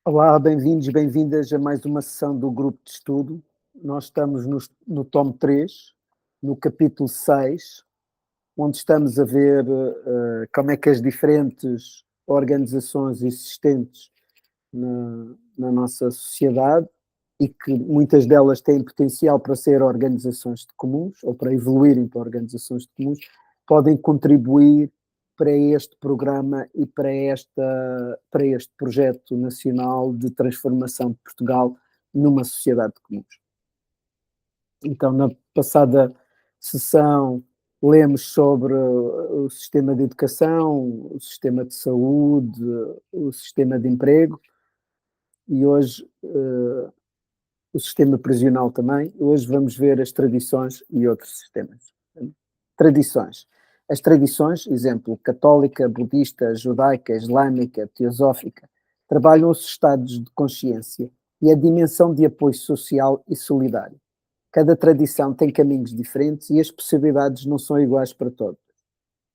Olá, bem-vindos, bem-vindas a mais uma sessão do grupo de estudo. Nós estamos no tomo 3, no capítulo 6, onde estamos a ver como é que as diferentes organizações existentes na nossa sociedade e que muitas delas têm potencial para ser organizações de comuns ou para evoluírem para organizações de comuns, podem contribuir para este programa e para este projeto nacional de transformação de Portugal numa sociedade de comuns. Então, na passada sessão, lemos sobre o sistema de educação, o sistema de saúde, o sistema de emprego e hoje o sistema prisional também. Hoje vamos ver as tradições e outros sistemas. Tradições. As tradições, exemplo, católica, budista, judaica, islâmica, teosófica, trabalham os estados de consciência e a dimensão de apoio social e solidário. Cada tradição tem caminhos diferentes e as possibilidades não são iguais para todos.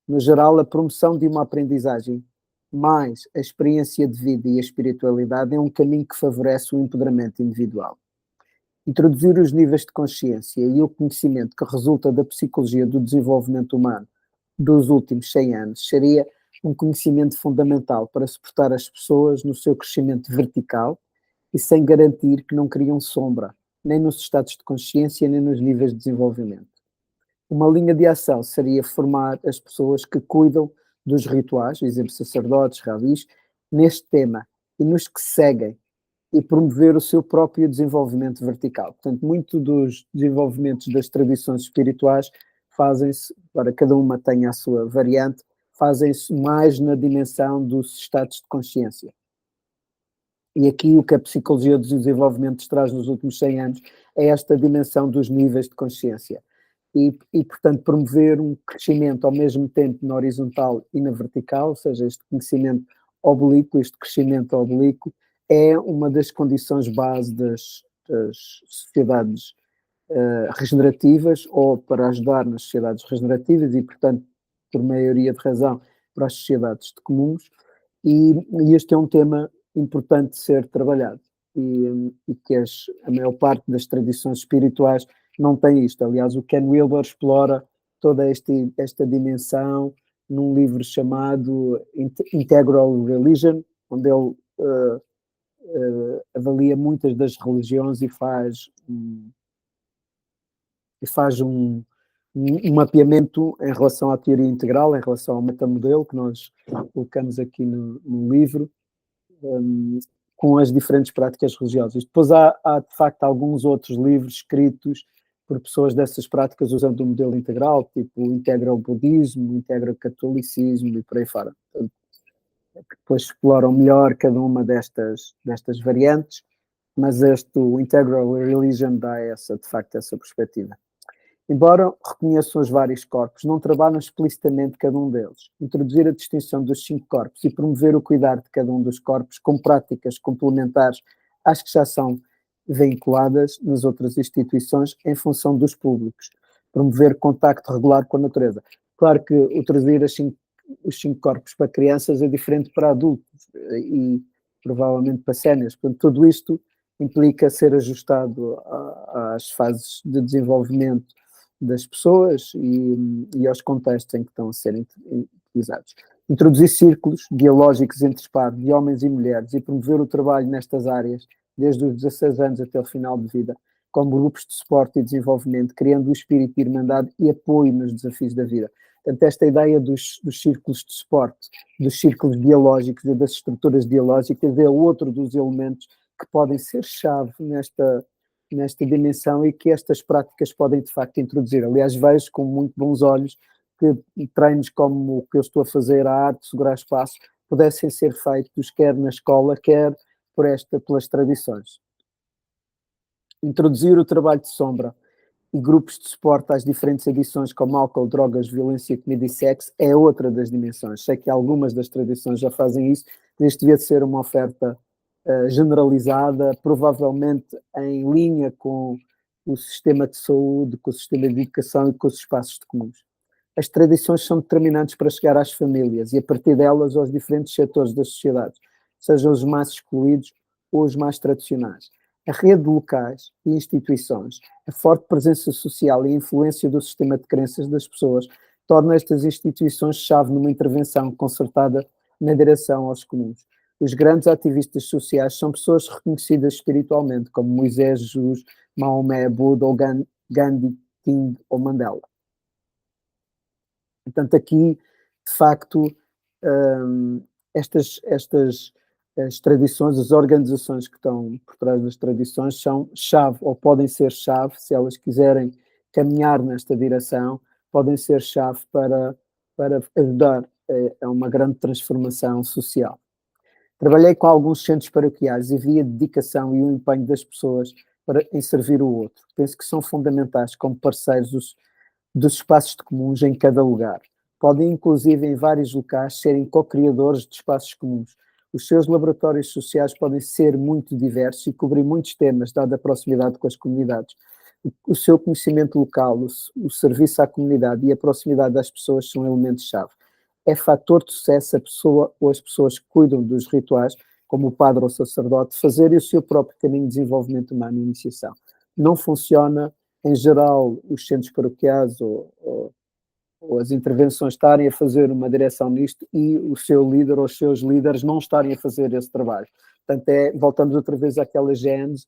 No geral, a promoção de uma aprendizagem mais a experiência de vida e a espiritualidade é um caminho que favorece o empoderamento individual. Introduzir os níveis de consciência e o conhecimento que resulta da psicologia do desenvolvimento humano dos últimos 100 anos seria um conhecimento fundamental para suportar as pessoas no seu crescimento vertical e sem garantir que não criam sombra, nem nos estados de consciência, nem nos níveis de desenvolvimento. Uma linha de ação seria formar as pessoas que cuidam dos rituais, exemplo, sacerdotes, rabis, neste tema, e nos que seguem, e promover o seu próprio desenvolvimento vertical. Portanto, muito dos desenvolvimentos das tradições espirituais fazem-se, para cada uma tenha a sua variante, fazem-se mais na dimensão dos estados de consciência. E aqui o que a psicologia do desenvolvimento traz nos últimos 100 anos é esta dimensão dos níveis de consciência. E, portanto, promover um crescimento ao mesmo tempo na horizontal e na vertical, ou seja, este conhecimento oblíquo, este crescimento oblíquo, é uma das condições base das sociedades regenerativas ou para ajudar nas sociedades regenerativas e, portanto, por maioria de razão, para as sociedades de comuns. E este é um tema importante de ser trabalhado e que a maior parte das tradições espirituais não tem isto. Aliás, o Ken Wilber explora toda esta dimensão num livro chamado Integral Religion, onde ele avalia muitas das religiões e faz um mapeamento em relação à teoria integral, em relação ao metamodelo que nós colocamos aqui no livro, com as diferentes práticas religiosas. Depois há de facto alguns outros livros escritos por pessoas dessas práticas usando o modelo integral, tipo o integral budismo, o integral catolicismo e por aí fora. Portanto, depois exploram melhor cada uma destas variantes, mas o Integral Religion dá de facto essa perspectiva. Embora reconheçam os vários corpos, não trabalham explicitamente cada um deles. Introduzir a distinção dos 5 corpos e promover o cuidado de cada um dos corpos com práticas complementares às que já são vinculadas nas outras instituições em função dos públicos. Promover contacto regular com a natureza. Claro que introduzir os 5 corpos para crianças é diferente para adultos e provavelmente para séniores. Portanto, tudo isto implica ser ajustado às fases de desenvolvimento das pessoas e aos contextos em que estão a ser utilizados. Introduzir círculos dialógicos entre pares de homens e mulheres e promover o trabalho nestas áreas desde os 16 anos até o final de vida, como grupos de suporte e desenvolvimento, criando o espírito de irmandade e apoio nos desafios da vida. Portanto, esta ideia dos círculos de suporte, dos círculos dialógicos e das estruturas dialógicas é outro dos elementos que podem ser chave nesta dimensão e que estas práticas podem de facto introduzir. Aliás, vejo com muito bons olhos que treinos como o que eu estou a fazer, a arte de segurar espaço, pudessem ser feitos quer na escola, quer pelas tradições. Introduzir o trabalho de sombra e grupos de suporte às diferentes adições como álcool, drogas, violência, comida e sexo é outra das dimensões. Sei que algumas das tradições já fazem isso, mas isto devia ser uma oferta generalizada, provavelmente em linha com o sistema de saúde, com o sistema de educação e com os espaços de comuns. As tradições são determinantes para chegar às famílias e, a partir delas, aos diferentes setores das sociedades, sejam os mais excluídos ou os mais tradicionais. A rede de locais e instituições, a forte presença social e a influência do sistema de crenças das pessoas torna estas instituições-chave numa intervenção concertada na direção aos comuns. Os grandes ativistas sociais são pessoas reconhecidas espiritualmente, como Moisés, Jesus, Maomé, Buda, ou Gandhi, King ou Mandela. Portanto, aqui, de facto, estas as tradições, as organizações que estão por trás das tradições são chave, ou podem ser chave, se elas quiserem caminhar nesta direção, podem ser chave para ajudar a uma grande transformação social. Trabalhei com alguns centros paroquiais e vi a dedicação e o empenho das pessoas em servir o outro. Penso que são fundamentais como parceiros dos espaços de comuns em cada lugar. Podem, inclusive, em vários locais, serem co-criadores de espaços comuns. Os seus laboratórios sociais podem ser muito diversos e cobrir muitos temas, dada a proximidade com as comunidades. O seu conhecimento local, o serviço à comunidade e a proximidade das pessoas são elementos-chave. É fator de sucesso a pessoa ou as pessoas que cuidam dos rituais, como o padre ou o sacerdote, fazerem o seu próprio caminho de desenvolvimento humano e iniciação. Não funciona, em geral, os centros paroquiais ou as intervenções estarem a fazer uma direção nisto e o seu líder ou os seus líderes não estarem a fazer esse trabalho. Portanto, voltamos outra vez àquela gênese,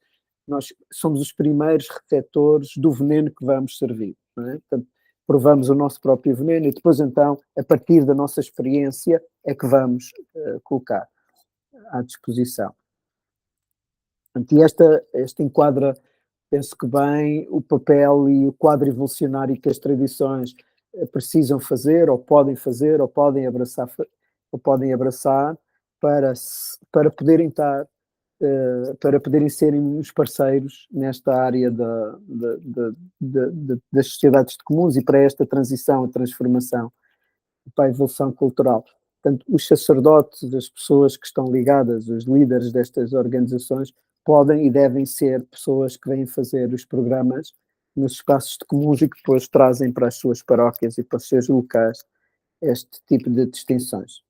nós somos os primeiros receptores do veneno que vamos servir. Não é? Portanto, provamos o nosso próprio veneno e depois, então, a partir da nossa experiência, é que vamos colocar à disposição. Portanto, e este enquadra, penso que bem, o papel e o quadro evolucionário que as tradições precisam fazer, ou podem abraçar para poderem estar, para poderem serem os parceiros nesta área das sociedades de comuns e para esta transição, a transformação, para a evolução cultural. Portanto, os sacerdotes, as pessoas que estão ligadas, os líderes destas organizações, podem e devem ser pessoas que vêm fazer os programas nos espaços de comuns e que depois trazem para as suas paróquias e para os seus locais este tipo de distinções.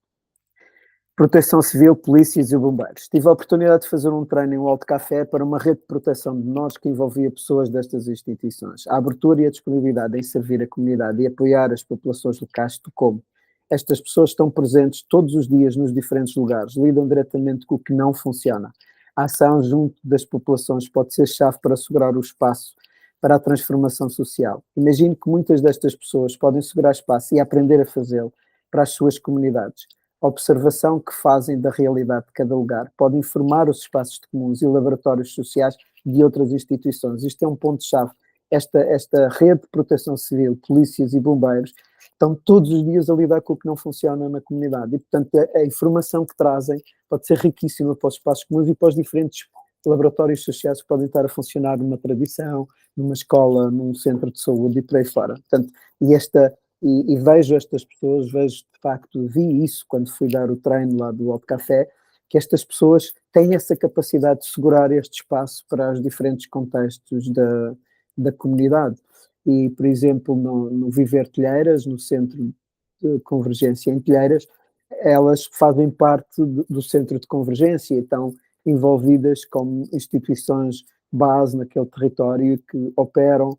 Proteção Civil, polícias e bombeiros. Tive a oportunidade de fazer um treino em um alto café para uma rede de proteção de menores que envolvia pessoas destas instituições. A abertura e a disponibilidade em servir a comunidade e apoiar as populações locais tocou-me. Estas pessoas estão presentes todos os dias nos diferentes lugares, lidam diretamente com o que não funciona. A ação junto das populações pode ser chave para assegurar o espaço para a transformação social. Imagino que muitas destas pessoas podem segurar espaço e aprender a fazê-lo para as suas comunidades. A observação que fazem da realidade de cada lugar pode informar os espaços de comuns e laboratórios sociais de outras instituições. Isto é um ponto-chave. Esta rede de proteção civil, polícias e bombeiros, estão todos os dias a lidar com o que não funciona na comunidade. E, portanto, a informação que trazem pode ser riquíssima para os espaços comuns e para os diferentes laboratórios sociais que podem estar a funcionar numa tradição, numa escola, num centro de saúde e por aí fora. Portanto, e vejo estas pessoas, de facto, vi isso quando fui dar o treino lá do Alto Café, que estas pessoas têm essa capacidade de segurar este espaço para os diferentes contextos da comunidade. E, por exemplo, no Viver Telheiras, no Centro de Convergência em Telheiras, elas fazem parte do Centro de Convergência e estão envolvidas como instituições base naquele território que operam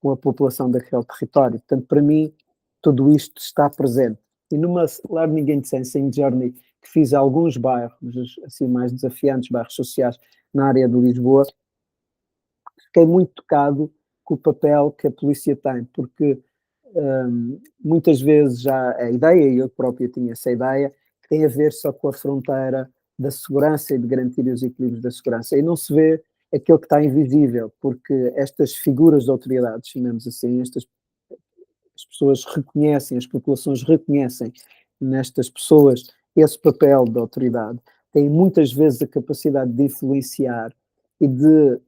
com a população daquele território. Portanto, para mim, tudo isto está presente. E numa Learning and Sensing Journey que fiz a alguns bairros assim mais desafiantes, bairros sociais na área de Lisboa, fiquei muito tocado com o papel que a polícia tem, porque muitas vezes já a ideia, e eu próprio tinha essa ideia, que tem a ver só com a fronteira da segurança e de garantir os equilíbrios da segurança. E não se vê aquilo que está invisível, porque estas figuras de autoridade, chamemos assim, as pessoas reconhecem, as populações reconhecem nestas pessoas esse papel de autoridade, têm muitas vezes a capacidade de influenciar e de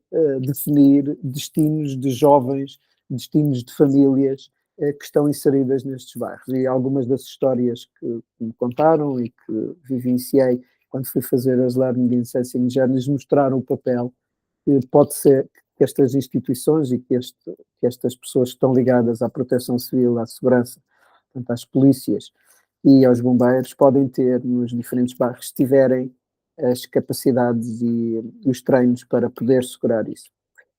definir destinos de jovens, destinos de famílias que estão inseridas nestes bairros. E algumas das histórias que me contaram e que vivenciei quando fui fazer as Learning and Sensing Journeys mostraram o papel que pode ser que estas instituições e que estas pessoas que estão ligadas à proteção civil, à segurança, portanto, às polícias e aos bombeiros, podem ter nos diferentes bairros, se tiverem as capacidades e os treinos para poder segurar isso.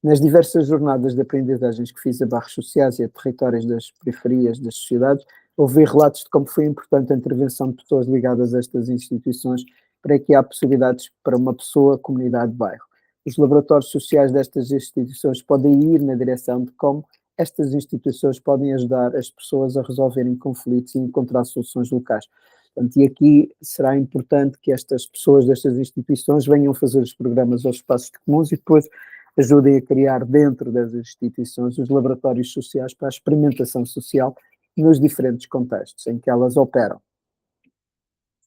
Nas diversas jornadas de aprendizagens que fiz a bairros sociais e a territórios das periferias das sociedades, ouvi relatos de como foi importante a intervenção de pessoas ligadas a estas instituições para que há possibilidades para uma pessoa, comunidade, bairro. Os laboratórios sociais destas instituições podem ir na direção de como estas instituições podem ajudar as pessoas a resolverem conflitos e encontrar soluções locais. Portanto, e aqui será importante que estas pessoas destas instituições venham fazer os programas aos espaços comuns e depois ajudem a criar dentro das instituições os laboratórios sociais para a experimentação social nos diferentes contextos em que elas operam.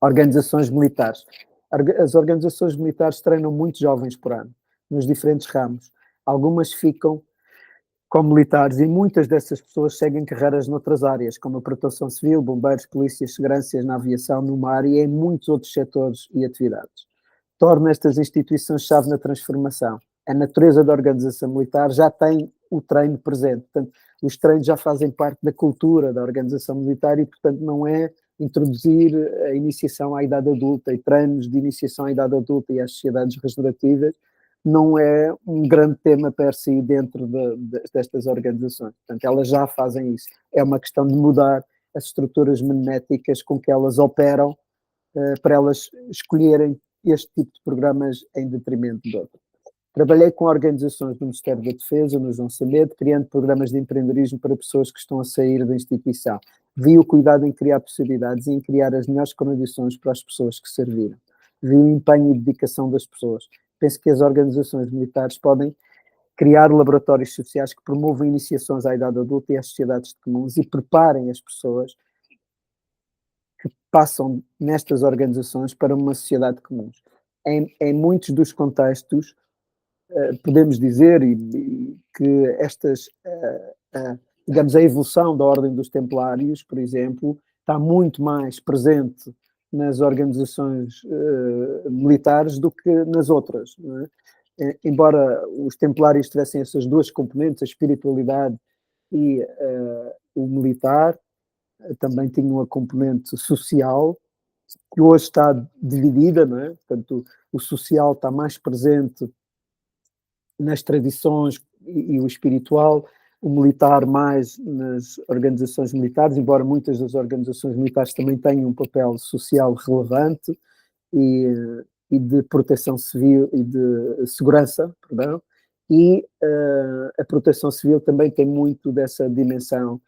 Organizações militares. As organizações militares treinam muitos jovens por ano, nos diferentes ramos. Algumas ficam como militares e muitas dessas pessoas seguem carreiras noutras áreas, como a proteção civil, bombeiros, polícias, seguranças na aviação, no mar e em muitos outros setores e atividades. Torna estas instituições-chave na transformação. A natureza da organização militar já tem o treino presente, portanto, os treinos já fazem parte da cultura da organização militar e, portanto, não é introduzir a iniciação à idade adulta e treinos de iniciação à idade adulta e às sociedades regenerativas não é um grande tema per si dentro destas organizações. Portanto, elas já fazem isso. É uma questão de mudar as estruturas menéticas com que elas operam para elas escolherem este tipo de programas em detrimento de outros. Trabalhei com organizações do Ministério da Defesa, no João Samedo, criando programas de empreendedorismo para pessoas que estão a sair da instituição. Vi o cuidado em criar possibilidades e em criar as melhores condições para as pessoas que serviram. Vi o empenho e dedicação das pessoas. Penso que as organizações militares podem criar laboratórios sociais que promovam iniciações à idade adulta e às sociedades comuns e preparem as pessoas que passam nestas organizações para uma sociedade comum. Em muitos dos contextos, podemos dizer que estas, digamos, a evolução da Ordem dos Templários, por exemplo, está muito mais presente nas organizações militares do que nas outras. Não é? Embora os Templários tivessem essas duas componentes, a espiritualidade e o militar, também tinham a componente social, que hoje está dividida, não é? Portanto, o social está mais presente nas tradições e o espiritual, o militar mais nas organizações militares, embora muitas das organizações militares também tenham um papel social relevante e de proteção civil e de segurança, perdão, e a proteção civil também tem muito dessa dimensão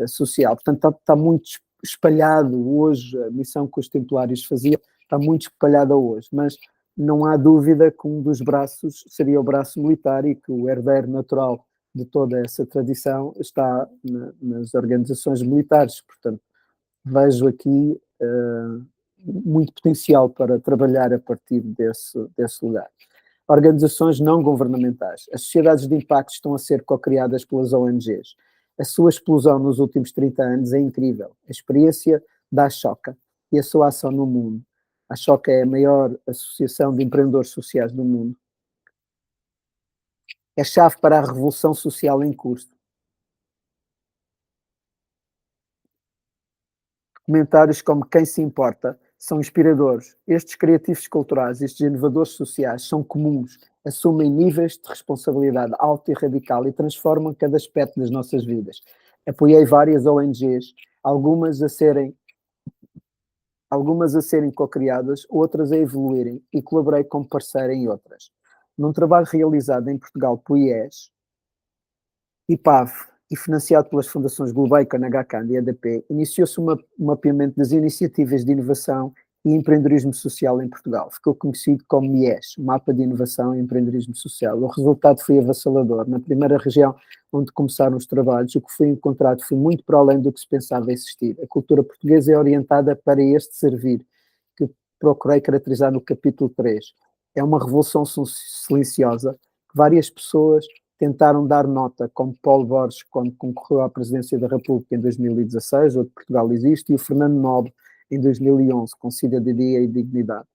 social. Portanto, está muito espalhado hoje, a missão que os templários faziam está muito espalhada hoje, mas não há dúvida que um dos braços seria o braço militar e que o herdeiro natural de toda essa tradição está nas organizações militares. Portanto, vejo aqui muito potencial para trabalhar a partir desse lugar. Organizações não governamentais. As sociedades de impacto estão a ser co-criadas pelas ONGs. A sua explosão nos últimos 30 anos é incrível. A experiência da Ashoka e a sua ação no mundo. A Ashoka é a maior associação de empreendedores sociais do mundo. É chave para a revolução social em curso. Comentários como Quem se importa são inspiradores. Estes criativos culturais, estes inovadores sociais são comuns, assumem níveis de responsabilidade alto e radical e transformam cada aspecto das nossas vidas. Apoiei várias ONGs, algumas a serem co-criadas, outras a evoluírem e colaborei como parceiro em outras. Num trabalho realizado em Portugal pelo IES, IPAV e financiado pelas fundações Gulbenkian, HCAN e EDP, iniciou-se um mapeamento das iniciativas de inovação e empreendedorismo social em Portugal. Ficou conhecido como MIES, Mapa de Inovação e Empreendedorismo Social. O resultado foi avassalador. Na primeira região onde começaram os trabalhos, o que foi encontrado foi muito para além do que se pensava existir. A cultura portuguesa é orientada para este servir, que procurei caracterizar no capítulo 3. É uma revolução silenciosa, que várias pessoas tentaram dar nota, como Paulo Borges, quando concorreu à presidência da República em 2016, onde Portugal existe, e o Fernando Nobre, em 2011, com Cidadania e Dignidade.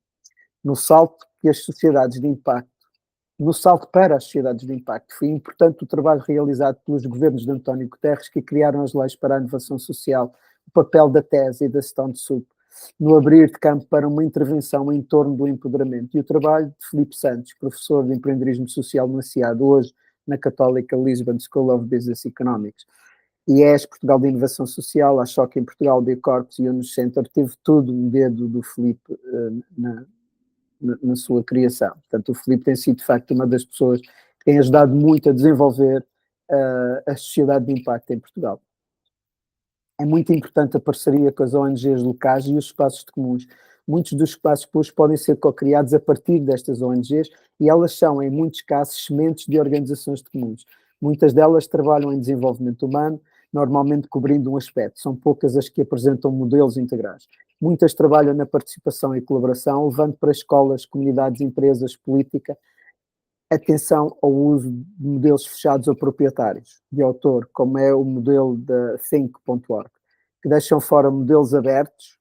No salto para as sociedades de impacto, foi importante o trabalho realizado pelos governos de António Guterres, que criaram as leis para a inovação social, o papel da TES e da Stone Soup no abrir de campo para uma intervenção em torno do empoderamento. E o trabalho de Filipe Santos, professor de empreendedorismo social no ACIAD, hoje na Católica Lisbon School of Business Economics, e ES Portugal de Inovação Social, a Choque em Portugal, Bicorps e Unos Center, teve tudo um dedo do Filipe na sua criação. Portanto, o Filipe tem sido, de facto, uma das pessoas que tem ajudado muito a desenvolver a sociedade de impacto em Portugal. É muito importante a parceria com as ONGs locais e os espaços de comuns. Muitos dos espaços públicos podem ser co-criados a partir destas ONGs e elas são, em muitos casos, sementes de organizações de comuns. Muitas delas trabalham em desenvolvimento humano, normalmente cobrindo um aspecto. São poucas as que apresentam modelos integrais. Muitas trabalham na participação e colaboração, levando para escolas, comunidades, empresas, política, atenção ao uso de modelos fechados ou proprietários de autor, como é o modelo da Think.org, que deixam fora modelos abertos,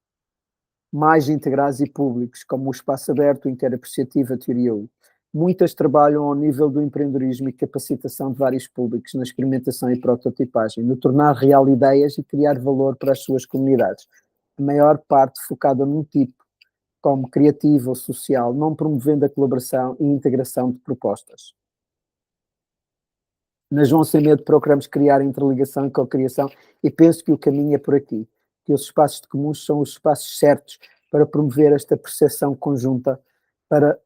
mais integrados e públicos, como o espaço aberto, o interapreciativo, a teoria U. Muitas trabalham ao nível do empreendedorismo e capacitação de vários públicos na experimentação e prototipagem, no tornar real ideias e criar valor para as suas comunidades. A maior parte focada num tipo, como criativo ou social, não promovendo a colaboração e integração de propostas. Na João Sem Medo procuramos criar interligação e co-criação e penso que o caminho é por aqui, que os espaços de comuns são os espaços certos para promover esta percepção conjunta, para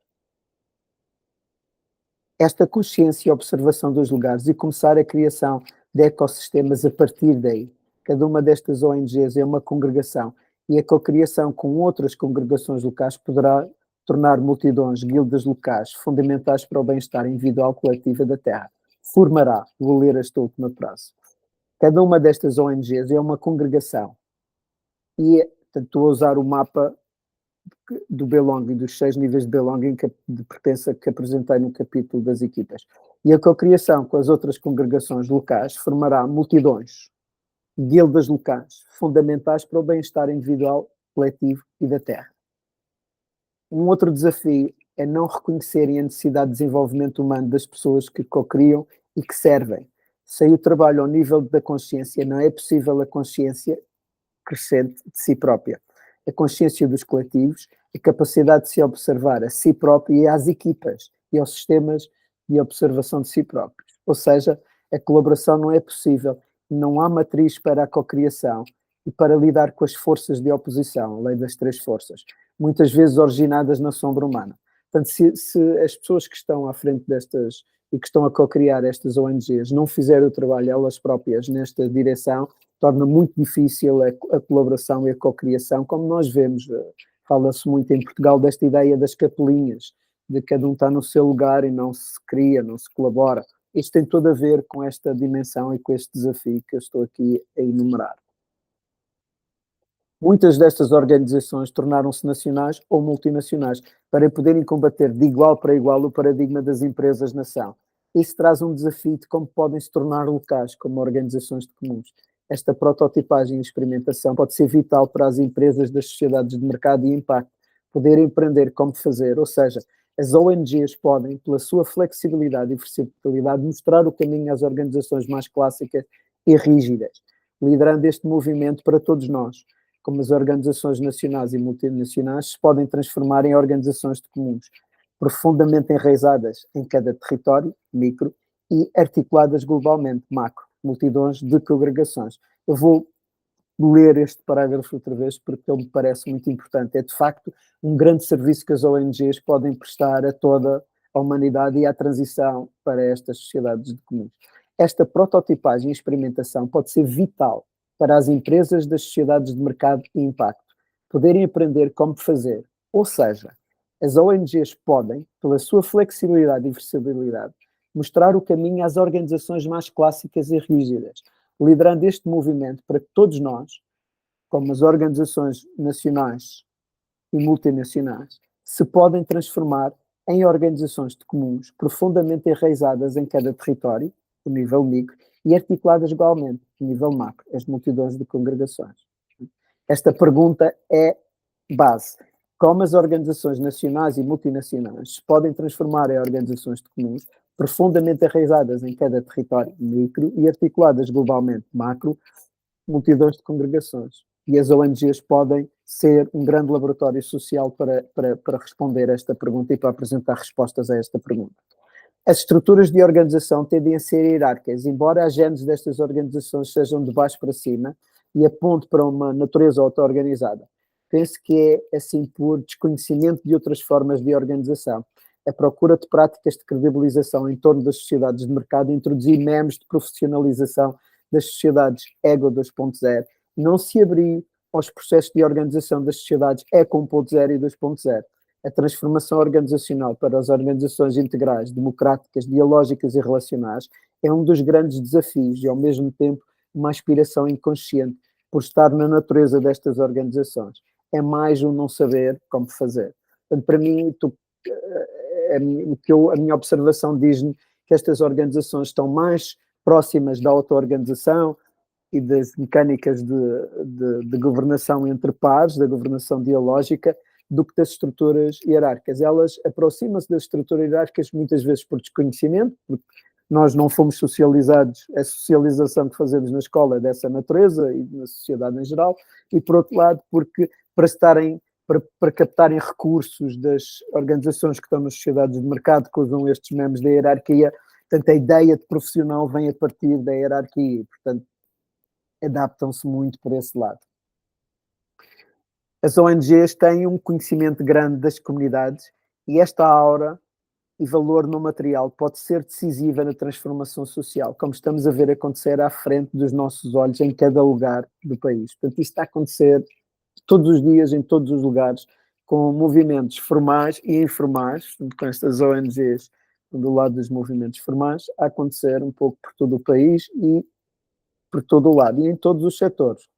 esta consciência e observação dos lugares e começar a criação de ecossistemas a partir daí. Cada uma destas ONGs é uma congregação e a cocriação com outras congregações locais poderá tornar multidões, guildas locais, fundamentais para o bem-estar individual coletivo da Terra. Formará, vou ler esta última frase. Cada uma destas ONGs é uma congregação e, portanto, estou a usar o mapa do belonging, dos 6 níveis de belonging de pertença que apresentei no capítulo das equipas. E a cocriação com as outras congregações locais formará multidões, guildas locais, fundamentais para o bem-estar individual, coletivo e da Terra. Um outro desafio é não reconhecerem a necessidade de desenvolvimento humano das pessoas que cocriam e que servem. Sem o trabalho ao nível da consciência, não é possível a consciência crescente de si própria. A consciência dos coletivos, a capacidade de se observar a si próprio e às equipas e aos sistemas de observação de si próprios. Ou seja, a colaboração não é possível, não há matriz para a cocriação e para lidar com as forças de oposição, a lei das 3 forças, muitas vezes originadas na sombra humana. Portanto, se as pessoas que estão à frente destas e que estão a co-criar estas ONGs não fizerem o trabalho elas próprias nesta direção, torna muito difícil a colaboração e a co-criação, como nós vemos. Fala-se muito em Portugal desta ideia das capelinhas, de cada um está no seu lugar e não se cria, não se colabora. Isto tem tudo a ver com esta dimensão e com este desafio que eu estou aqui a enumerar. Muitas destas organizações tornaram-se nacionais ou multinacionais para poderem combater de igual para igual o paradigma das empresas-nação. Isso traz um desafio de como podem se tornar locais, como organizações de comuns. Esta prototipagem e experimentação pode ser vital para as empresas das sociedades de mercado e impacto poderem aprender como fazer, ou seja, as ONGs podem, pela sua flexibilidade e versatilidade, mostrar o caminho às organizações mais clássicas e rígidas, liderando este movimento para todos nós, como as organizações nacionais e multinacionais se podem transformar em organizações de comuns, profundamente enraizadas em cada território, micro, e articuladas globalmente, macro, multidões de congregações. Eu vou ler este parágrafo outra vez porque ele me parece muito importante. É, de facto, um grande serviço que as ONGs podem prestar a toda a humanidade e à transição para estas sociedades de comuns. Esta prototipagem e experimentação pode ser vital para as empresas das sociedades de mercado e impacto poderem aprender como fazer. Ou seja, as ONGs podem, pela sua flexibilidade e versatilidade, mostrar o caminho às organizações mais clássicas e rígidas, liderando este movimento para que todos nós, como as organizações nacionais e multinacionais, se podem transformar em organizações de comuns profundamente enraizadas em cada território, o nível micro, e articuladas igualmente, no nível macro, as multidões de congregações. Esta pergunta é base. Como as organizações nacionais e multinacionais se podem transformar em organizações de comuns, profundamente enraizadas em cada território micro e articuladas globalmente macro, multidões de congregações. E as ONGs podem ser um grande laboratório social para responder a esta pergunta e para apresentar respostas a esta pergunta. As estruturas de organização tendem a ser hierárquicas, embora as genes destas organizações sejam de baixo para cima e aponte para uma natureza auto-organizada. Penso que é assim por desconhecimento de outras formas de organização. A procura de práticas de credibilização em torno das sociedades de mercado, introduzir memes de profissionalização das sociedades Ego 2.0, não se abrir aos processos de organização das sociedades Eco 1.0 e 2.0. A transformação organizacional para as organizações integrais, democráticas, dialógicas e relacionais é um dos grandes desafios e, ao mesmo tempo, uma aspiração inconsciente por estar na natureza destas organizações. É mais um não saber como fazer. Portanto, para mim, a minha observação diz-me que estas organizações estão mais próximas da auto-organização e das mecânicas de governação entre pares, da governação dialógica, do que das estruturas hierárquicas. Elas aproximam-se das estruturas hierárquicas muitas vezes por desconhecimento, porque nós não fomos socializados, a socialização que fazemos na escola é dessa natureza e na sociedade em geral, e por outro lado, porque para captarem recursos das organizações que estão nas sociedades de mercado, que usam estes memes da hierarquia, portanto a ideia de profissional vem a partir da hierarquia, e, portanto adaptam-se muito por esse lado. As ONGs têm um conhecimento grande das comunidades e esta aura e valor no material pode ser decisiva na transformação social, como estamos a ver acontecer à frente dos nossos olhos em cada lugar do país. Portanto, isto está a acontecer todos os dias, em todos os lugares, com movimentos formais e informais, com estas ONGs do lado dos movimentos formais, a acontecer um pouco por todo o país e por todo o lado, e em todos os setores.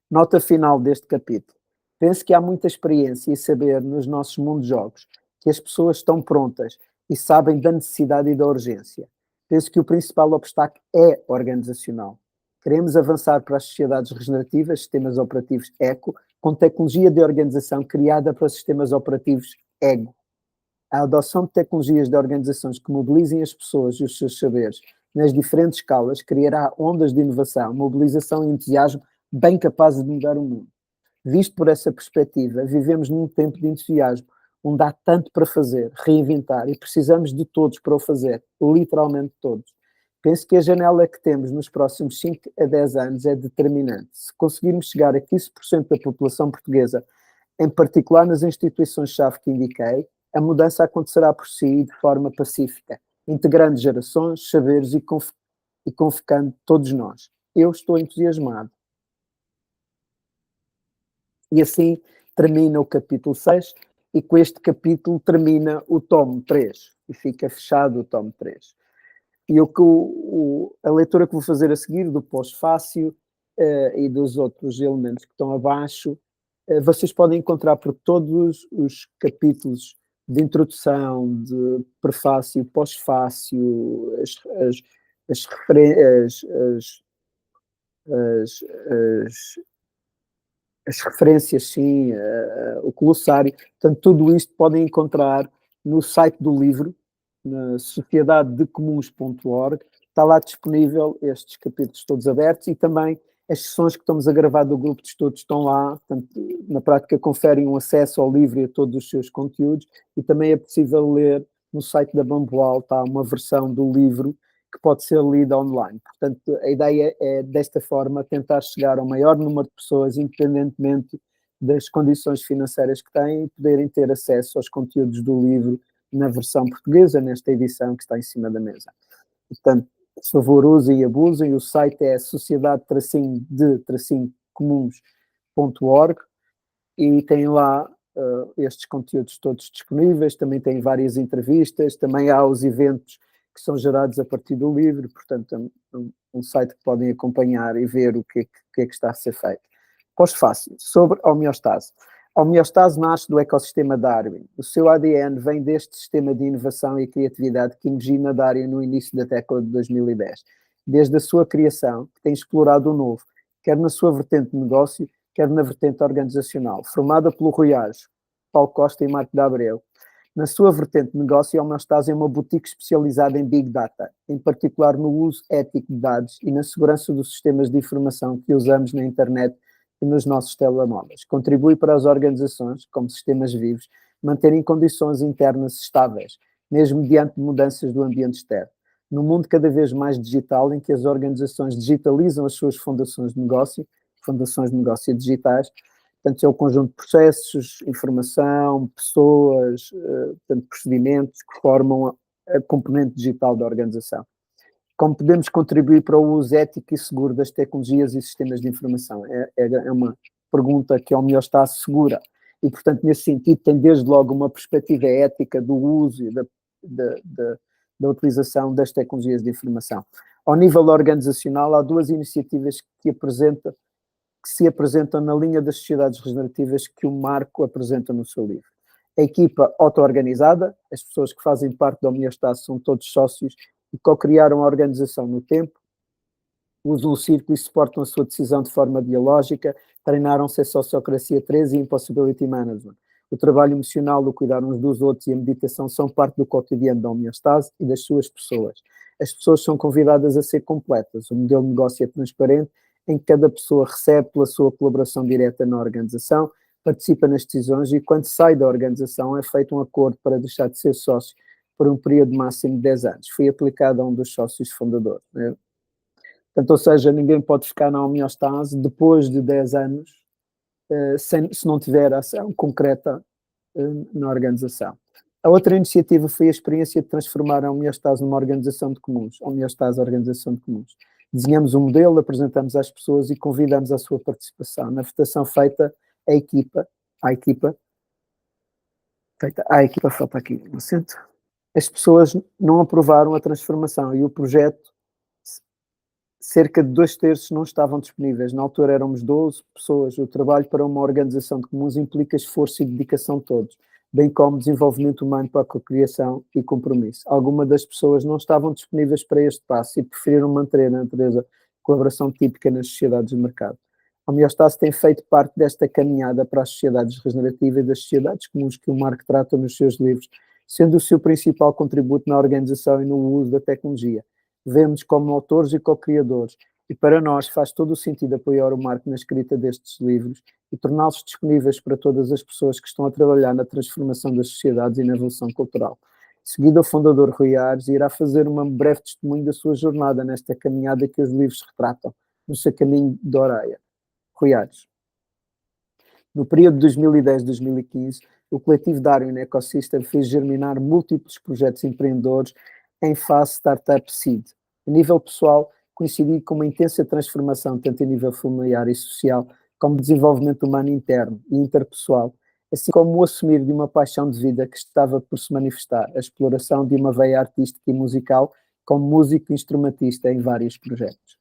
Nota final deste capítulo. Penso que há muita experiência e saber nos nossos mundos jogos, que as pessoas estão prontas e sabem da necessidade e da urgência. Penso que o principal obstáculo é organizacional. Queremos avançar para as sociedades regenerativas, sistemas operativos ECO, com tecnologia de organização criada para sistemas operativos EGO. A adoção de tecnologias de organizações que mobilizem as pessoas e os seus saberes nas diferentes escalas criará ondas de inovação, mobilização e entusiasmo bem capazes de mudar o mundo. Visto por essa perspectiva, vivemos num tempo de entusiasmo, onde há tanto para fazer, reinventar, e precisamos de todos para o fazer, literalmente todos. Penso que a janela que temos nos próximos 5 a 10 anos é determinante. Se conseguirmos chegar a 15% da população portuguesa, em particular nas instituições-chave que indiquei, a mudança acontecerá por si e de forma pacífica, integrando gerações, saberes e convocando todos nós. Eu estou entusiasmado. E assim termina o capítulo 6 e com este capítulo termina o tomo 3 e fica fechado o tomo 3. E a leitura que vou fazer a seguir do pós-fácio e dos outros elementos que estão abaixo, vocês podem encontrar por todos os capítulos de introdução, de prefácio, pós-fácio, as referências, sim, o glossário. Portanto, tudo isto podem encontrar no site do livro, na sociedadedecomuns.org. Está lá disponível estes capítulos todos abertos e também as sessões que estamos a gravar do grupo de estudos estão lá. Portanto, na prática, conferem um acesso ao livro e a todos os seus conteúdos e também é possível ler no site da Bamboal, está uma versão do livro que pode ser lida online. Portanto, a ideia é, desta forma, tentar chegar ao maior número de pessoas, independentemente das condições financeiras que têm, e poderem ter acesso aos conteúdos do livro na versão portuguesa, nesta edição que está em cima da mesa. Portanto, por favor, usem e abusem. O site é sociedade-de-comuns.org e tem lá estes conteúdos todos disponíveis. Também tem várias entrevistas, também há os eventos que são gerados a partir do livro, portanto, um site que podem acompanhar e ver o que é que está a ser feito. Pós-fácil, sobre a homeostase. A homeostase nasce do ecossistema Darwin. O seu ADN vem deste sistema de inovação e criatividade que emergiu na Darwin no início da década de 2010. Desde a sua criação, que tem explorado o novo, quer na sua vertente de negócio, quer na vertente organizacional, formada pelo Rui Ages, Paulo Costa e Marco de Abreu. Na sua vertente de negócio, a homeostase é uma boutique especializada em Big Data, em particular no uso ético de dados e na segurança dos sistemas de informação que usamos na internet e nos nossos telemóveis. Contribui para as organizações, como sistemas vivos, manterem condições internas estáveis, mesmo diante de mudanças do ambiente externo. No mundo cada vez mais digital, em que as organizações digitalizam as suas fundações de negócio digitais, portanto, é o conjunto de processos, informação, pessoas, portanto, procedimentos que formam a componente digital da organização. Como podemos contribuir para o uso ético e seguro das tecnologias e sistemas de informação? É uma pergunta que a homeostase segura e, portanto, nesse sentido, tem desde logo uma perspectiva ética do uso e da utilização das tecnologias de informação. Ao nível organizacional, há duas iniciativas que se apresentam na linha das sociedades regenerativas que o Marco apresenta no seu livro. A equipa auto-organizada, as pessoas que fazem parte da homeostase são todos sócios e co-criaram a organização no tempo, usam o círculo e suportam a sua decisão de forma dialógica, treinaram-se a Sociocracia 3 e Impossibility Management. O trabalho emocional, o cuidar uns dos outros e a meditação são parte do cotidiano da homeostase e das suas pessoas. As pessoas são convidadas a ser completas. O modelo de negócio é transparente, em que cada pessoa recebe pela sua colaboração direta na organização, participa nas decisões e quando sai da organização é feito um acordo para deixar de ser sócio por um período máximo de 10 anos. Foi aplicado a um dos sócios fundadores. Né? Portanto, ou seja, ninguém pode ficar na homeostase depois de 10 anos se não tiver ação concreta na organização. A outra iniciativa foi a experiência de transformar a homeostase numa organização de comuns, a homeostase organização de comuns. Desenhamos um modelo, apresentamos às pessoas e convidamos à sua participação. Na votação feita, falta aqui um acento, as pessoas não aprovaram a transformação e o projeto, cerca de 2/3 não estavam disponíveis. Na altura éramos 12 pessoas. O trabalho para uma organização de comuns implica esforço e dedicação de todos, bem como desenvolvimento humano para a cocriação e compromisso. Algumas das pessoas não estavam disponíveis para este passo e preferiram manter a natureza de colaboração típica nas sociedades de mercado. A homeostase tem feito parte desta caminhada para as sociedades regenerativas e das sociedades comuns que o Marco trata nos seus livros, sendo o seu principal contributo na organização e no uso da tecnologia. Vemos como autores e co-criadores, e para nós faz todo o sentido apoiar o Marco na escrita destes livros e torná-los disponíveis para todas as pessoas que estão a trabalhar na transformação das sociedades e na evolução cultural. Seguido, o fundador Rui Ares irá fazer um breve testemunho da sua jornada nesta caminhada que os livros retratam, no seu caminho de Oraia. Rui Ares. No período de 2010-2015, o coletivo Darwin Ecosystem fez germinar múltiplos projetos empreendedores em fase Startup Seed. A nível pessoal, coincidi com uma intensa transformação, tanto a nível familiar e social, como desenvolvimento humano interno e interpessoal, assim como o assumir de uma paixão de vida que estava por se manifestar, a exploração de uma veia artística e musical como músico e instrumentista em vários projetos.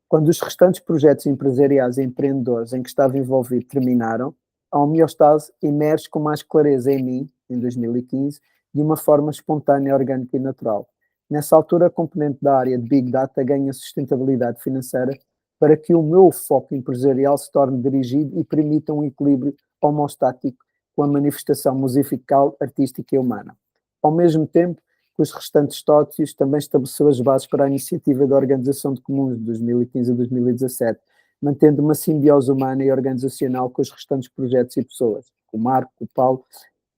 Quando os restantes projetos empresariais e empreendedores em que estava envolvido terminaram, a homeostase emerge com mais clareza em mim, em 2015, de uma forma espontânea, orgânica e natural. Nessa altura, a componente da área de Big Data ganha sustentabilidade financeira para que o meu foco empresarial se torne dirigido e permita um equilíbrio homeostático com a manifestação musical, artística e humana. Ao mesmo tempo, que os restantes sócios também estabeleceu as bases para a iniciativa da Organização de Comuns de 2015 a 2017, mantendo uma simbiose humana e organizacional com os restantes projetos e pessoas, o Marco, o Paulo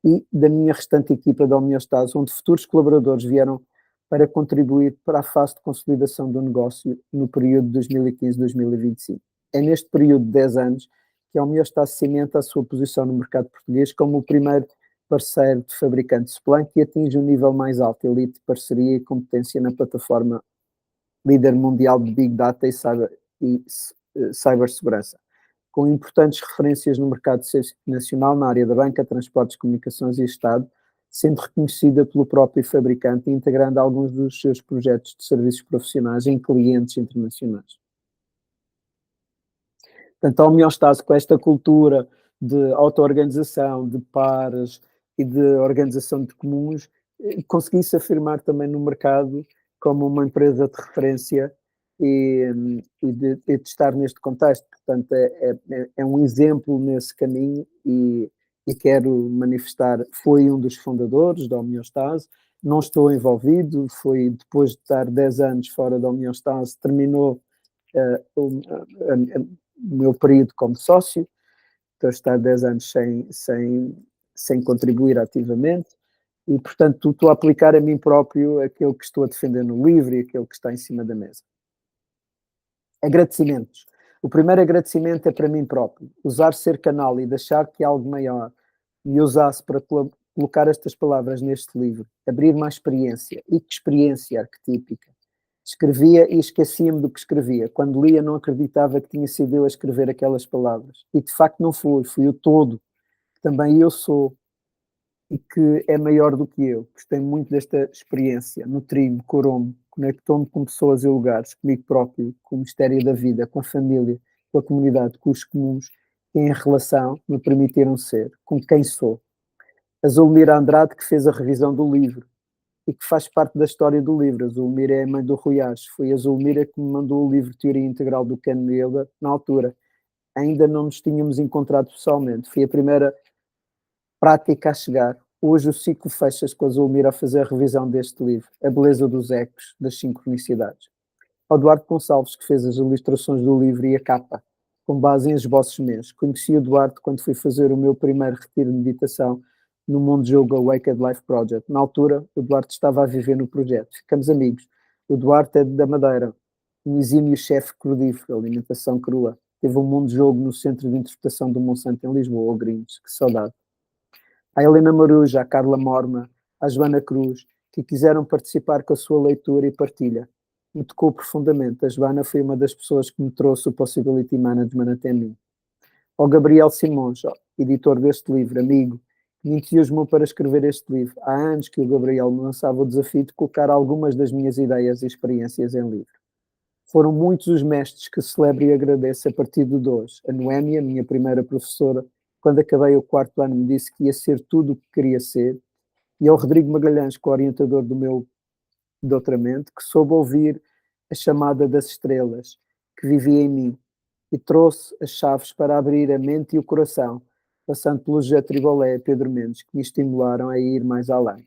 e da minha restante equipa da homeostase, onde futuros colaboradores vieram para contribuir para a fase de consolidação do negócio no período de 2015-2025. É neste período de 10 anos que a homeostase cimenta a sua posição no mercado português como o primeiro parceiro de fabricante Splunk e atinge um nível mais alto, elite de parceria e competência na plataforma líder mundial de Big Data e cibersegurança, com importantes referências no mercado nacional na área da banca, transportes, comunicações e Estado, sendo reconhecida pelo próprio fabricante e integrando alguns dos seus projetos de serviços profissionais em clientes internacionais. Portanto, a homeostase com esta cultura de auto-organização, de pares e de organização de comuns, consegui-se afirmar também no mercado como uma empresa de referência e de estar neste contexto. Portanto, é um exemplo nesse caminho e quero manifestar, foi um dos fundadores da homeostase, não estou envolvido, foi depois de estar 10 anos fora da homeostase, terminou meu período como sócio, estou a estar 10 anos sem contribuir ativamente, e, portanto, estou a aplicar a mim próprio aquilo que estou a defender no livro e aquilo que está em cima da mesa. Agradecimentos. O primeiro agradecimento é para mim próprio. Usar ser canal e deixar que algo maior me usasse para colocar estas palavras neste livro. Abrir uma experiência. E que experiência arquetípica. Escrevia e esquecia-me do que escrevia. Quando lia, não acreditava que tinha sido eu a escrever aquelas palavras. E de facto não fui. Fui o todo. Que também eu sou. E que é maior do que eu. Gostei muito desta experiência. Nutri-me, curou-me, conectou-me com pessoas e lugares, comigo próprio, com o mistério da vida, com a família, com a comunidade, com os comuns, que em relação me permitiram ser, com quem sou. A Zulmira Andrade, que fez a revisão do livro e que faz parte da história do livro. A Zulmira é a mãe do Rui Acho. Foi a Zulmira que me mandou o livro Teoria Integral do Ken Wilber na altura. Ainda não nos tínhamos encontrado pessoalmente. Foi a primeira prática a chegar. Hoje o ciclo fecha-se com a Zulmira a fazer a revisão deste livro, A Beleza dos Ecos, das Sincronicidades. Ao Eduardo Gonçalves, que fez as ilustrações do livro e a capa, com base em esboços meus. Conheci o Eduardo quando fui fazer o meu primeiro retiro de meditação no Mundo Jogo Awakened Life Project. Na altura, o Eduardo estava a viver no projeto. Ficamos amigos. O Eduardo é da Madeira, um exímio chefe crudífero, alimentação crua. Teve um Mundo Jogo no Centro de Interpretação do Monsanto em Lisboa, o Gringos. Que saudade. A Helena Maruja, a Carla Morma, a Joana Cruz, que quiseram participar com a sua leitura e partilha. Me tocou profundamente. A Joana foi uma das pessoas que me trouxe o Possibility Management até mim. Ao Gabriel Simões, editor deste livro, amigo, que me entusiasmou para escrever este livro. Há anos que o Gabriel me lançava o desafio de colocar algumas das minhas ideias e experiências em livro. Foram muitos os mestres que celebro e agradeço a partir de hoje. A Noémia, minha primeira professora, quando acabei o quarto ano, me disse que ia ser tudo o que queria ser. E ao Rodrigo Magalhães, co-orientador do meu doutoramento, que soube ouvir a chamada das estrelas, que vivia em mim, e trouxe as chaves para abrir a mente e o coração, passando pelo José Tribolé e Pedro Mendes, que me estimularam a ir mais além.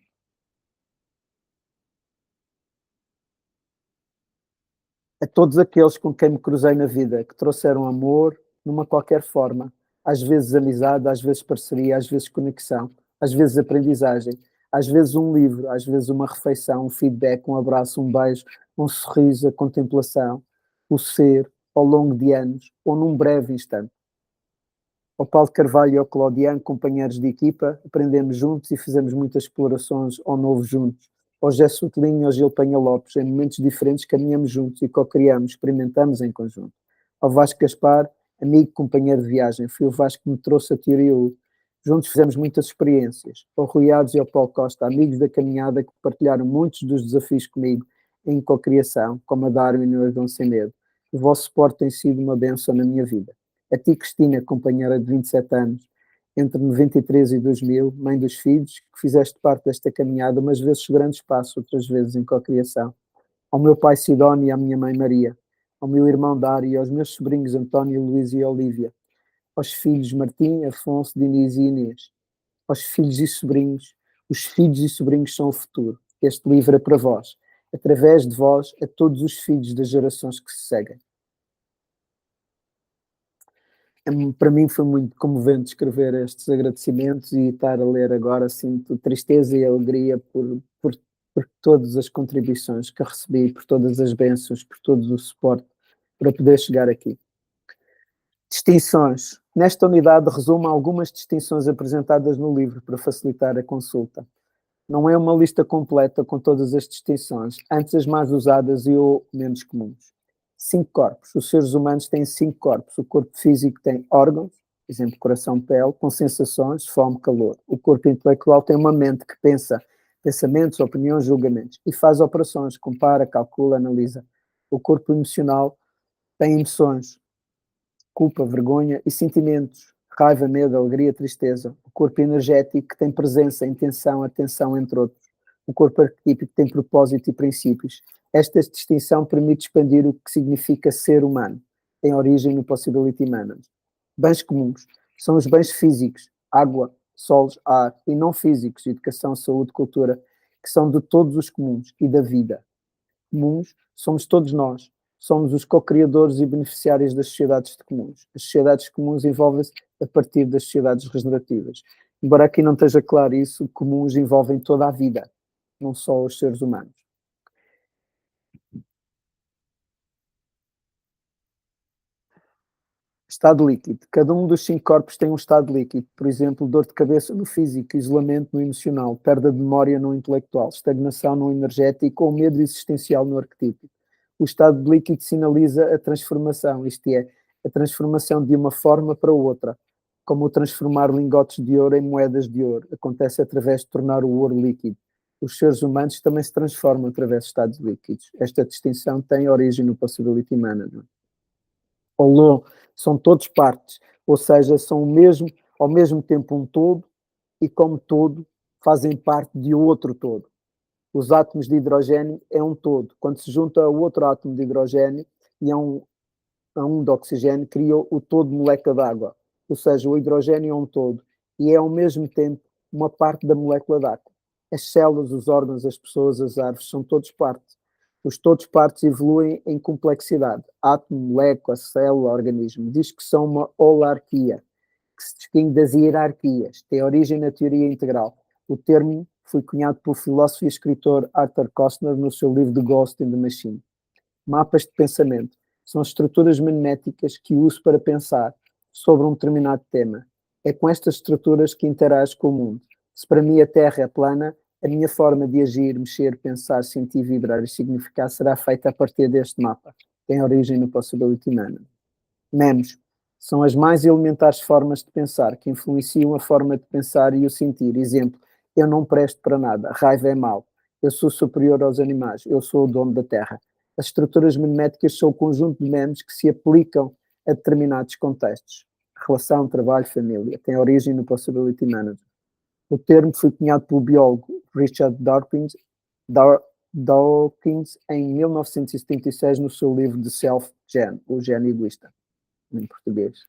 A todos aqueles com quem me cruzei na vida, que trouxeram amor, numa qualquer forma, às vezes amizade, às vezes parceria, às vezes conexão, às vezes aprendizagem, às vezes um livro, às vezes uma refeição, um feedback, um abraço, um beijo, um sorriso, a contemplação, o ser, ao longo de anos, ou num breve instante. Ao Paulo Carvalho e ao Claudiano, companheiros de equipa, aprendemos juntos e fizemos muitas explorações ao novo juntos. Ao José Sutelinho e ao Gil Penha Lopes, em momentos diferentes, caminhamos juntos e co-criamos, experimentamos em conjunto. Ao Vasco Gaspar, amigo, companheiro de viagem, foi o Vasco que me trouxe a teoria U. Juntos fizemos muitas experiências. Ao Rui Aves e ao Paulo Costa, amigos da caminhada que partilharam muitos dos desafios comigo em co-criação, como a Darwin e o Adão Sem Medo. O vosso suporte tem sido uma bênção na minha vida. A ti, Cristina, companheira de 27 anos, entre 93 e 2000, mãe dos filhos, que fizeste parte desta caminhada, umas vezes grande espaço, outras vezes em cocriação. Ao meu pai Sidónio e à minha mãe Maria, ao meu irmão Dário e aos meus sobrinhos António, Luís e Olívia, aos filhos Martim, Afonso, Diniz e Inês, aos filhos e sobrinhos. Os filhos e sobrinhos são o futuro. Este livro é para vós. Através de vós, a todos os filhos das gerações que se seguem. Para mim foi muito comovente escrever estes agradecimentos e estar a ler agora, sinto tristeza e alegria por todas as contribuições que recebi, por todas as bênçãos, por todo o suporte para poder chegar aqui. Distinções. Nesta unidade resumo algumas distinções apresentadas no livro para facilitar a consulta. Não é uma lista completa com todas as distinções, antes as mais usadas e ou menos comuns. 5 corpos. Os seres humanos têm 5 corpos. O corpo físico tem órgãos, por exemplo, coração, pele, com sensações, fome, calor. O corpo intelectual tem uma mente que pensa pensamentos, opiniões, julgamentos e faz operações, compara, calcula, analisa. O corpo emocional tem emoções, culpa, vergonha e sentimentos, raiva, medo, alegria, tristeza. O corpo energético que tem presença, intenção, atenção, entre outros. O corpo arquetípico tem propósito e princípios. Esta distinção permite expandir o que significa ser humano. Tem origem no Possibility Management. Bens comuns são os bens físicos, água, solos, ar, e não físicos, educação, saúde, cultura, que são de todos os comuns e da vida. Comuns somos todos nós. somos os co-criadores e beneficiários das sociedades de comuns. As sociedades comuns envolvem-se a partir das sociedades regenerativas. Embora aqui não esteja claro isso, comuns envolvem toda a vida, não só os seres humanos. Estado líquido. Cada um dos 5 corpos tem um estado líquido. Por exemplo, dor de cabeça no físico, isolamento no emocional, perda de memória no intelectual, estagnação no energético ou medo existencial no arquetípico. O estado líquido sinaliza a transformação, isto é, a transformação de uma forma para outra, como o transformar lingotes de ouro em moedas de ouro. Acontece através de tornar o ouro líquido. Os seres humanos também se transformam através de estados líquidos. Esta distinção tem origem no Possibility Management. Ou são todos partes, ou seja, são ao mesmo tempo um todo e, como todo, fazem parte de outro todo. Os átomos de hidrogênio é um todo. Quando se junta a outro átomo de hidrogênio e a um de oxigênio, cria o todo molécula de água. Ou seja, o hidrogênio é um todo e é ao mesmo tempo uma parte da molécula de água. As células, os órgãos, as pessoas, as árvores são todos partes. Os todos partes evoluem em complexidade. Átomo, molécula, célula, organismo. Diz que são uma holarquia, que se distingue das hierarquias. Tem origem na teoria integral. O termo foi cunhado pelo filósofo e escritor Arthur Koestler no seu livro The Ghost in the Machine. Mapas de pensamento. São estruturas magnéticas que uso para pensar sobre um determinado tema. É com estas estruturas que interajo com o mundo. Se para mim a Terra é plana, a minha forma de agir, mexer, pensar, sentir, vibrar e significar será feita a partir deste mapa. Tem origem no Possibility Management. MEMS são as mais elementares formas de pensar que influenciam a forma de pensar e o sentir. Exemplo, eu não presto para nada, raiva é mau, eu sou superior aos animais, eu sou o dono da Terra. As estruturas magnéticas são o conjunto de MEMS que se aplicam a determinados contextos. Relação, trabalho, família. Tem origem no Possibility Management. O termo foi cunhado pelo biólogo Richard Dawkins em 1976 no seu livro The Self-Gen, o Gene Egoísta, em português.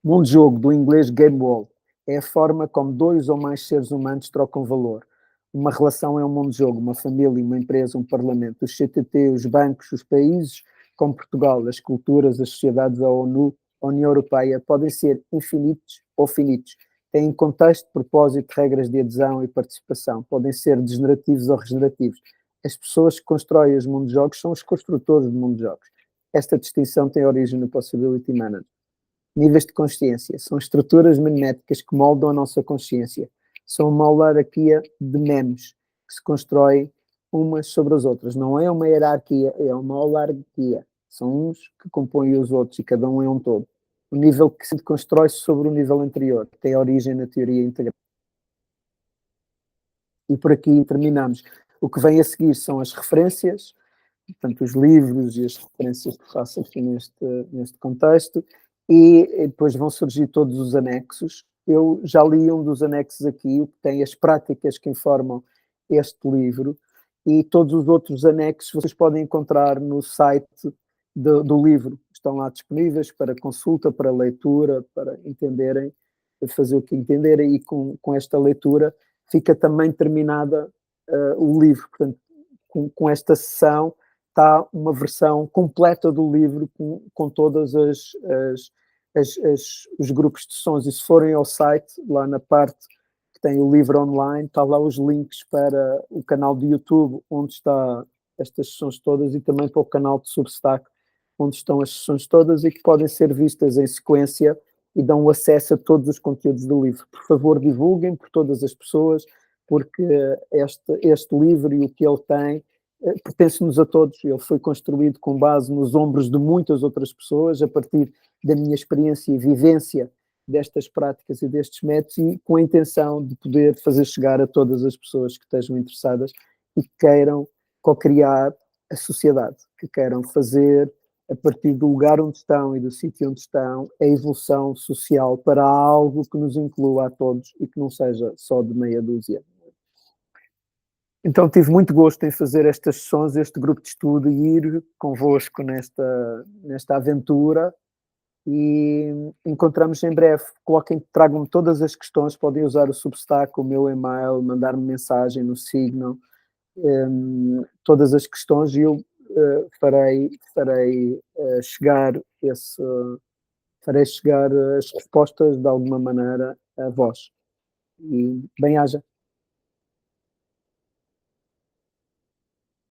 Mundo-jogo, do inglês game world, é a forma como 2 ou mais seres humanos trocam valor. Uma relação é um mundo-jogo, uma família, uma empresa, um parlamento, os CTT, os bancos, os países, como Portugal, as culturas, as sociedades, a ONU, a União Europeia, podem ser infinitos ou finitos. Têm contexto, propósito, regras de adesão e participação. Podem ser degenerativos ou regenerativos. As pessoas que constroem os mundos-jogos são os construtores de mundos-jogos. Esta distinção tem origem no Possibility Management. Níveis de consciência. São estruturas magnéticas que moldam a nossa consciência. São uma hierarquia de memes que se constroem umas sobre as outras. Não é uma hierarquia, é uma hierarquia. São uns que compõem os outros e cada um é um todo. O nível que se constrói sobre o nível anterior, tem origem na teoria integral. E por aqui terminamos. O que vem a seguir são as referências, portanto, os livros e as referências que faço aqui neste contexto, e depois vão surgir todos os anexos. Eu já li um dos anexos aqui, que tem as práticas que informam este livro, e todos os outros anexos vocês podem encontrar no site do livro. Estão lá disponíveis para consulta, para leitura, para entenderem, para fazer o que entenderem, e com esta leitura fica também terminada o livro. Portanto, com esta sessão está uma versão completa do livro com todas os grupos de sons. E se forem ao site, lá na parte que tem o livro online, está lá os links para o canal de YouTube, onde está estas sessões todas, e também para o canal de Substack, onde estão as sessões todas e que podem ser vistas em sequência e dão acesso a todos os conteúdos do livro. Por favor, divulguem por todas as pessoas, porque este livro e o que ele tem pertence-nos a todos. Ele foi construído com base nos ombros de muitas outras pessoas, a partir da minha experiência e vivência destas práticas e destes métodos, e com a intenção de poder fazer chegar a todas as pessoas que estejam interessadas e que queiram co-criar a sociedade, que queiram fazer, a partir do lugar onde estão e do sítio onde estão, a evolução social para algo que nos inclua a todos e que não seja só de meia dúzia. Então tive muito gosto em fazer estas sessões, este grupo de estudo, e ir convosco nesta aventura, e encontramos em breve. Tragam-me todas as questões, podem usar o Substack, o meu e-mail, mandar-me mensagem no Signal, todas as questões, e eu chegar farei chegar as respostas de alguma maneira a vós. E bem-haja.